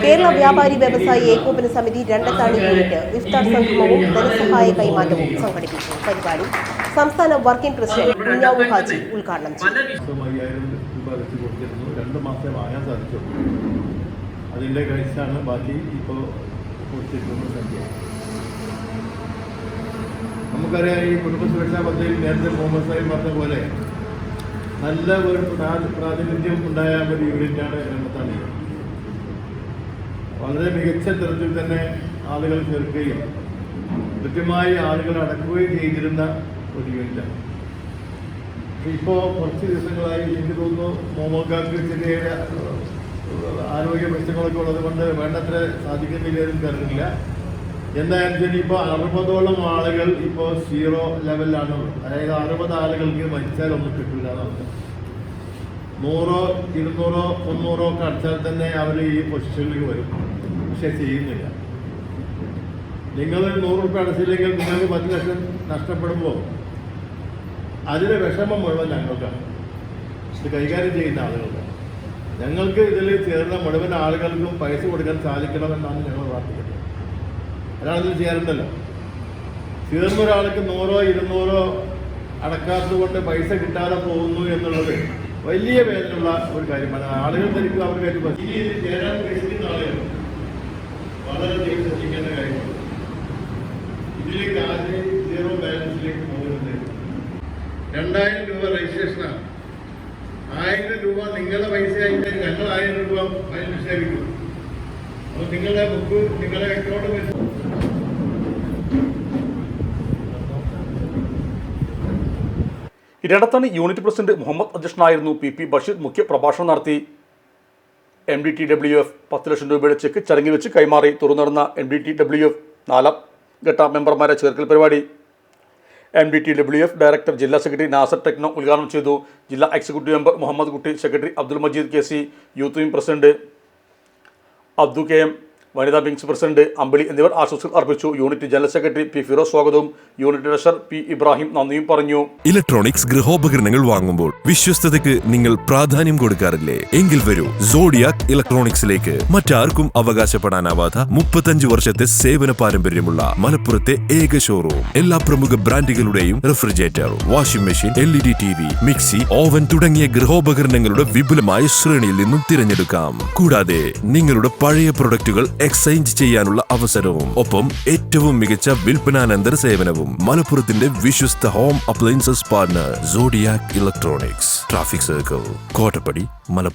കേരള വ്യാപാരി വ്യവസായി ഏകോപന സമിതി രണ്ടത്താണി യൂണിറ്റ് ഇഫ്താർ സംഗമവും ധനസഹായ കൈമാറ്റവും സംഘടിപ്പിച്ചു. പരിപാടി സംസ്ഥാന വർക്കിംഗ് പ്രസിഡന്റ് കുഞ്ഞാവു ഹാജി ഉദ്ഘാടനം ചെയ്തു. 2 മാസത്തെ വാങ്ങാൻ സാധിച്ചു. അതിൻ്റെ കഴിച്ചാണ് ബാക്കി ഇപ്പോൾ കൊടുത്തിരിക്കുന്ന സംഖ്യ. നമുക്കറിയാം, ഈ കുടുംബസുരക്ഷാ പദ്ധതിയിൽ നേരത്തെ മുഹമ്മദ് സാഹിബ് പറഞ്ഞ പോലെ നല്ല ഒരു പ്രാതിനിധ്യം ഉണ്ടായ ഒരു യൂണിറ്റാണ് രണ്ടത്താണി. വളരെ മികച്ച തരത്തിൽ തന്നെ ആളുകൾ ചേർക്കുകയും കൃത്യമായി ആളുകൾ അടക്കുകയും ചെയ്തിരുന്ന ഒരു യൂണിറ്റാണ്. ഇപ്പോൾ കുറച്ച് ദിവസങ്ങളായി എനിക്ക് തോന്നുന്നു മോമോക്കാർക്ക് ചെറിയ ആരോഗ്യ പ്രശ്നങ്ങളൊക്കെ ഉള്ളത് കൊണ്ട് വേണ്ടത്ര സാധിക്കുന്നില്ല എന്ന് കരുതില്ല. എന്തായാലും ശരി, ഇപ്പോൾ 60ഓളം ആളുകൾ ഇപ്പോൾ 0 ലെവലിലാണ്. അതായത് 60 ആളുകൾക്ക് മരിച്ചാൽ ഒന്നും കിട്ടില്ല എന്നാണ്. 100, 200, 300 ഒക്കെ അടച്ചാൽ തന്നെ അവർ ഈ പൊസിഷനിലേക്ക് വരും. പക്ഷെ ചെയ്യുന്നില്ല. നിങ്ങൾ 100 രൂപ അടച്ചില്ലെങ്കിൽ നിങ്ങൾക്ക് 10 ലക്ഷം നഷ്ടപ്പെടുമ്പോൾ അതിൻ്റെ വിഷമം മുഴുവൻ ഞങ്ങൾക്കാണ്, ഇത് കൈകാര്യം ചെയ്യുന്ന ആളുകൾക്ക്. ഞങ്ങൾക്ക് ഇതിൽ ചേർന്ന മുഴുവൻ ആളുകൾക്കും പൈസ കൊടുക്കാൻ സാധിക്കണമെന്നാണ് ഞങ്ങൾ പ്രാർത്ഥിക്കുന്നത്. ഒരാളിതിൽ ചേരണ്ടല്ലോ. ചേർന്ന ഒരാൾക്ക് 100, 200 അടക്കാത്തത് കൊണ്ട് പൈസ കിട്ടാതെ പോകുന്നു എന്നുള്ളത് വലിയ വേദനയുള്ള ഒരു കാര്യമാണ്. ആളുകൾ ധരിക്കുക അവർ കാര്യം ഇനി ഇത് ചേരാൻ കഴിക്കുന്ന ആളുകൾ വളരെ ശ്രദ്ധിക്കേണ്ട കാര്യമാണ്. ഇതിലേക്ക് ആദ്യം 0 ബാലൻസിലേക്ക് പോകുന്നത് 2000 രൂപ രജിസ്ട്രേഷനാണ്. 1000 രൂപ നിങ്ങളുടെ പൈസ ആയിട്ട് ഞങ്ങൾ 1000 രൂപ അതിൽ നിക്ഷേപിക്കും. അപ്പോൾ നിങ്ങളുടെ ബുക്ക് നിങ്ങളുടെ അക്കൗണ്ട് വരും. രണ്ടത്താണി യൂണിറ്റ് പ്രസിഡന്റ് മുഹമ്മദ് അധ്യക്ഷനായിരുന്നു. പി ബഷീർ മുഖ്യ പ്രഭാഷണം നടത്തി. MDTWF 10 ലക്ഷം രൂപയുടെ ചെക്ക് ചടങ്ങിൽ വെച്ച് കൈമാറി. തുറന്നിടുന്ന MDTWF 4ാം ഘട്ട മെമ്പർമാരെ ചേർക്കൽ പരിപാടി MDTWF ഡയറക്ടർ ജില്ലാ സെക്രട്ടറി നാസർ ടെക്നോ ഉദ്ഘാടനം ചെയ്തു. ജില്ലാ എക്സിക്യൂട്ടീവ് മെമ്പർ മുഹമ്മദ് കുട്ടി, secretary Abdul Majeed KC, youth wing president Abdu KM, വനിതാ വിംഗ്സ് പ്രസിഡന്റ് അമ്പിളി എന്നിവർ ആശംസകൾ അർപ്പിച്ചു. Unit general secretary P Firoz സ്വാഗതവും യൂണിറ്റ് ട്രഷറർ P ഇബ്രാഹിം നന്ദിയും പറഞ്ഞു. ഇലക്ട്രോണിക്സ് ഗൃഹോപകരണങ്ങൾ വാങ്ങുമ്പോൾ വിശ്വസ്തതയ്ക്ക് നിങ്ങൾ പ്രാധാന്യം കൊടുക്കാറില്ലേ? എങ്കിൽ വരൂ സോഡിയാക് ഇലക്ട്രോണിക്സിലേക്ക്. മറ്റാർക്കും അവകാശപ്പെടാനാവാത്ത 35 വർഷത്തെ സേവന പാരമ്പര്യമുള്ള മലപ്പുറത്തെ ഏക ഷോറൂം. എല്ലാ പ്രമുഖ ബ്രാൻഡുകളുടെയും refrigerator, washing machine, LED TV, മിക്സി, ഓവൻ തുടങ്ങിയ ഗൃഹോപകരണങ്ങളുടെ വിപുലമായ ശ്രേണിയിൽ നിന്നും തിരഞ്ഞെടുക്കാം. കൂടാതെ നിങ്ങളുടെ പഴയ പ്രൊഡക്റ്റുകൾ എക്സ്ചേഞ്ച് ചെയ്യാനുള്ള അവസരവും ഒപ്പം ഏറ്റവും മികച്ച വിൽപ്പനാനന്തര സേവനവും. മലപ്പുറത്തിന്റെ വിശ്വസ്ത home appliances partner Zodiac Electronics, traffic circle, Kottappadi, Malappuram.